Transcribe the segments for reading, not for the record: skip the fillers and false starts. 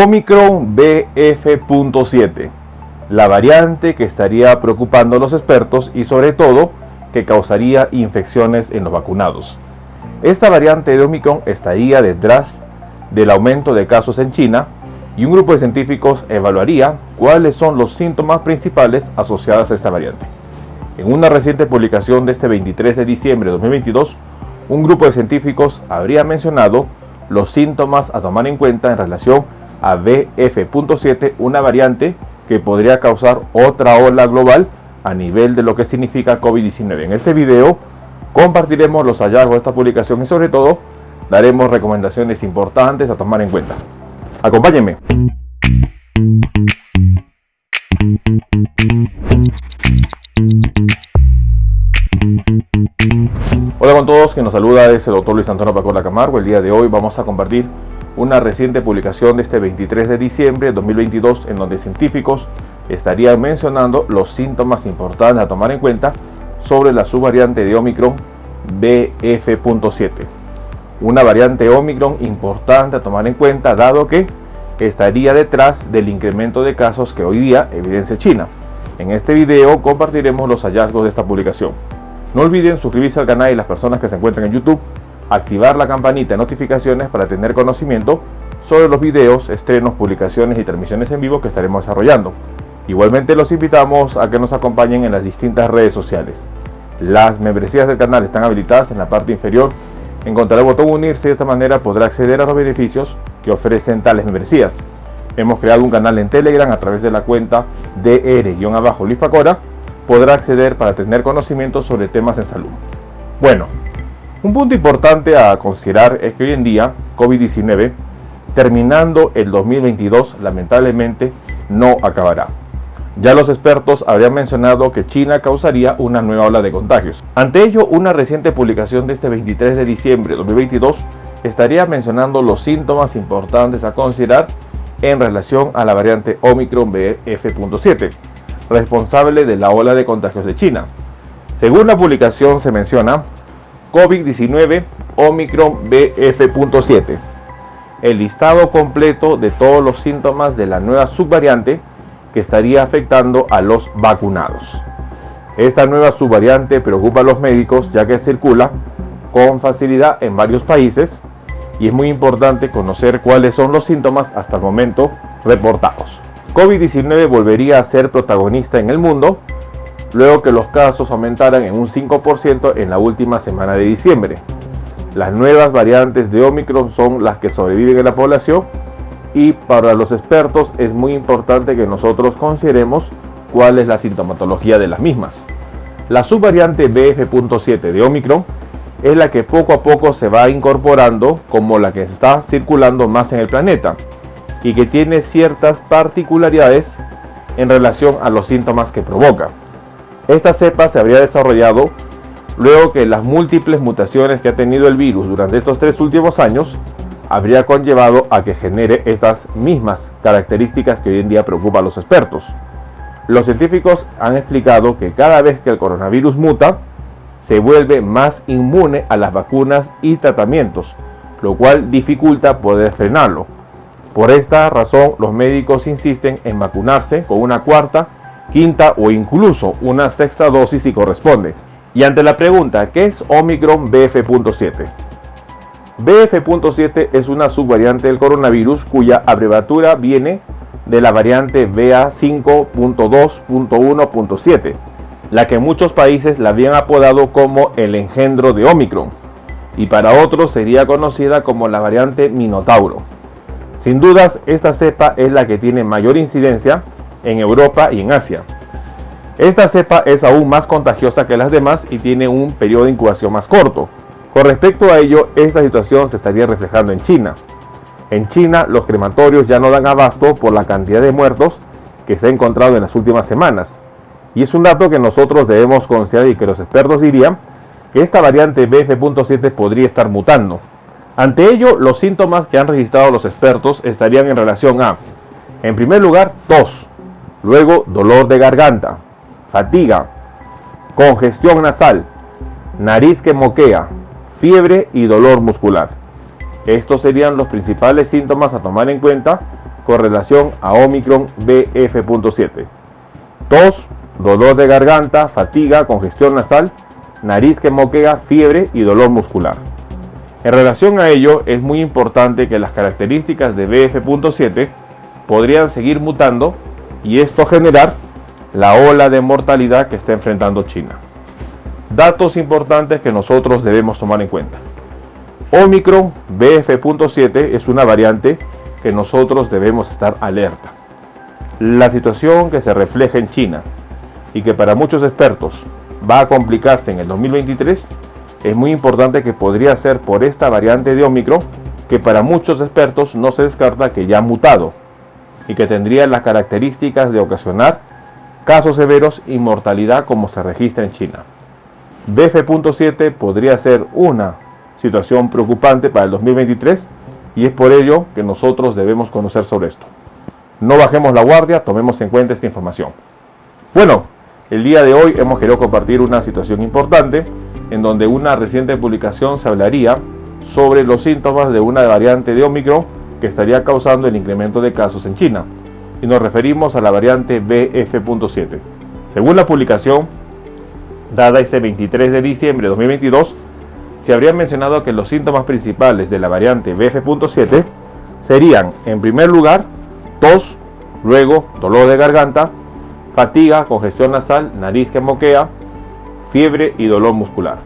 Omicron BF.7, la variante que estaría preocupando a los expertos y sobre todo que causaría infecciones en los vacunados. Esta variante de Omicron estaría detrás del aumento de casos en China y un grupo de científicos evaluaría cuáles son los síntomas principales asociados a esta variante. En una reciente publicación de este 23 de diciembre de 2022, un grupo de científicos habría mencionado los síntomas a tomar en cuenta en relación a BF.7, una variante que podría causar otra ola global a nivel de lo que significa COVID-19. En este video compartiremos los hallazgos de esta publicación y sobre todo daremos recomendaciones importantes a tomar en cuenta. Acompáñenme. Hola con todos, quien nos saluda es el doctor Luis Antonio Pacola Camargo. El día de hoy vamos a compartir una reciente publicación de este 23 de diciembre de 2022 en donde científicos estarían mencionando los síntomas importantes a tomar en cuenta sobre la subvariante de Omicron BF.7. Una variante Omicron importante a tomar en cuenta dado que estaría detrás del incremento de casos que hoy día evidencia China. En este video compartiremos los hallazgos de esta publicación. No olviden suscribirse al canal y las personas que se encuentran en YouTube, activar la campanita de notificaciones para tener conocimiento sobre los videos, estrenos, publicaciones y transmisiones en vivo que estaremos desarrollando. Igualmente los invitamos a que nos acompañen en las distintas redes sociales. Las membresías del canal están habilitadas en la parte inferior. Encontrará el botón unirse y de esta manera podrá acceder a los beneficios que ofrecen tales membresías. Hemos creado un canal en Telegram a través de la cuenta DR-Luis Pacora. Podrá acceder para tener conocimiento sobre temas en salud. Bueno, un punto importante a considerar es que hoy en día COVID-19, terminando el 2022, lamentablemente no acabará. Ya los expertos habrían mencionado que China causaría una nueva ola de contagios. Ante ello, una reciente publicación de este 23 de diciembre de 2022 estaría mencionando los síntomas importantes a considerar en relación a la variante Omicron BF.7, responsable de la ola de contagios de China. Según la publicación se menciona COVID-19 Omicron BF.7, el listado completo de todos los síntomas de la nueva subvariante que estaría afectando a los vacunados. Esta nueva subvariante preocupa a los médicos ya que circula con facilidad en varios países y es muy importante conocer cuáles son los síntomas hasta el momento reportados. COVID-19 volvería a ser protagonista en el mundo luego que los casos aumentaran en un 5% en la última semana de diciembre. Las nuevas variantes de Omicron son las que sobreviven en la población y para los expertos es muy importante que nosotros consideremos cuál es la sintomatología de las mismas. La subvariante BF.7 de Omicron es la que poco a poco se va incorporando como la que está circulando más en el planeta y que tiene ciertas particularidades en relación a los síntomas que provoca. Esta cepa se habría desarrollado luego que las múltiples mutaciones que ha tenido el virus durante estos 3 últimos años habría conllevado a que genere estas mismas características que hoy en día preocupan a los expertos. Los científicos han explicado que cada vez que el coronavirus muta, se vuelve más inmune a las vacunas y tratamientos, lo cual dificulta poder frenarlo. Por esta razón, los médicos insisten en vacunarse con una cuarta, quinta o incluso una sexta dosis si corresponde. Y ante la pregunta, ¿qué es Omicron BF.7? BF.7 es una subvariante del coronavirus cuya abreviatura viene de la variante BA5.2.1.7, la que en muchos países la habían apodado como el engendro de Omicron, y para otros sería conocida como la variante Minotauro. Sin dudas, esta cepa es la que tiene mayor incidencia en Europa y en Asia. Esta cepa es aún más contagiosa que las demás y tiene un periodo de incubación más corto. Con respecto a ello, esta situación se estaría reflejando en China. En China, los crematorios ya no dan abasto por la cantidad de muertos que se ha encontrado en las últimas semanas. Y es un dato que nosotros debemos considerar y que los expertos dirían que esta variante BF.7 podría estar mutando. Ante ello, los síntomas que han registrado los expertos estarían en relación a, en primer lugar, tos, luego dolor de garganta, fatiga, congestión nasal, nariz que moquea, fiebre y dolor muscular. Estos serían los principales síntomas a tomar en cuenta con relación a Omicron BF.7. Tos, dolor de garganta, fatiga, congestión nasal, nariz que moquea, fiebre y dolor muscular. En relación a ello, es muy importante que las características de BF.7 podrían seguir mutando y esto generar la ola de mortalidad que está enfrentando China. Datos importantes que nosotros debemos tomar en cuenta. Omicron BF.7 es una variante que nosotros debemos estar alerta. La situación que se refleja en China y que para muchos expertos va a complicarse en el 2023, es muy importante que podría ser por esta variante de Omicron que para muchos expertos no se descarta que ya ha mutado y que tendría las características de ocasionar casos severos y mortalidad como se registra en China. BF.7 podría ser una situación preocupante para el 2023 y es por ello que nosotros debemos conocer sobre esto. No bajemos la guardia, tomemos en cuenta esta información. Bueno, el día de hoy hemos querido compartir una situación importante en donde una reciente publicación se hablaría sobre los síntomas de una variante de Omicron que estaría causando el incremento de casos en China. Y nos referimos a la variante BF.7. Según la publicación dada este 23 de diciembre de 2022, se habría mencionado que los síntomas principales de la variante BF.7 serían, en primer lugar, tos, luego dolor de garganta, fatiga, congestión nasal, nariz que moquea, fiebre y dolor muscular.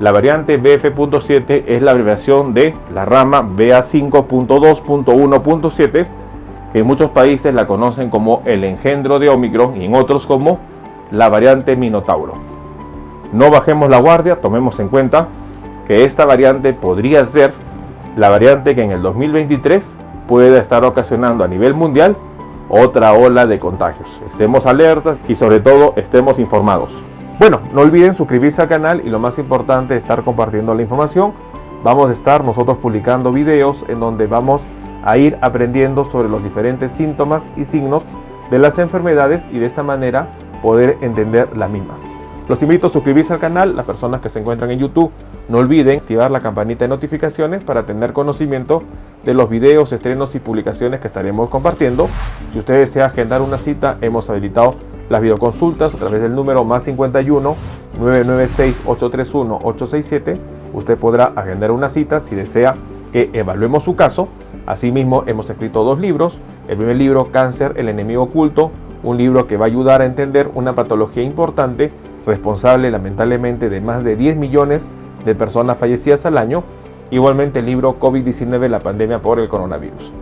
La variante BF.7 es la abreviación de la rama BA5.2.1.7, que en muchos países la conocen como el engendro de Omicron y en otros como la variante Minotauro. No bajemos la guardia, tomemos en cuenta que esta variante podría ser la variante que en el 2023 pueda estar ocasionando a nivel mundial otra ola de contagios. Estemos alertas y sobre todo estemos informados. Bueno, no olviden suscribirse al canal y lo más importante, estar compartiendo la información. Vamos a estar nosotros publicando videos en donde vamos a ir aprendiendo sobre los diferentes síntomas y signos de las enfermedades y de esta manera poder entender la misma. Los invito a suscribirse al canal, las personas que se encuentran en YouTube, no olviden activar la campanita de notificaciones para tener conocimiento de los videos, estrenos y publicaciones que estaremos compartiendo. Si usted desea agendar una cita, hemos habilitado las videoconsultas a través del número +51 996 831 867. Usted podrá agendar una cita si desea que evaluemos su caso. Asimismo, hemos escrito 2 libros. El primer libro, Cáncer, el enemigo oculto, un libro que va a ayudar a entender una patología importante, responsable lamentablemente de más de 10 millones de personas fallecidas al año. Igualmente el libro COVID-19, la pandemia por el coronavirus.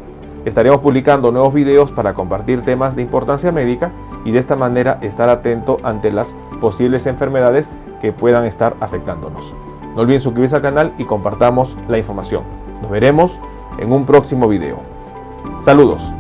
Estaremos publicando nuevos videos para compartir temas de importancia médica y de esta manera estar atento ante las posibles enfermedades que puedan estar afectándonos. No olviden suscribirse al canal y compartamos la información. Nos veremos en un próximo video. Saludos.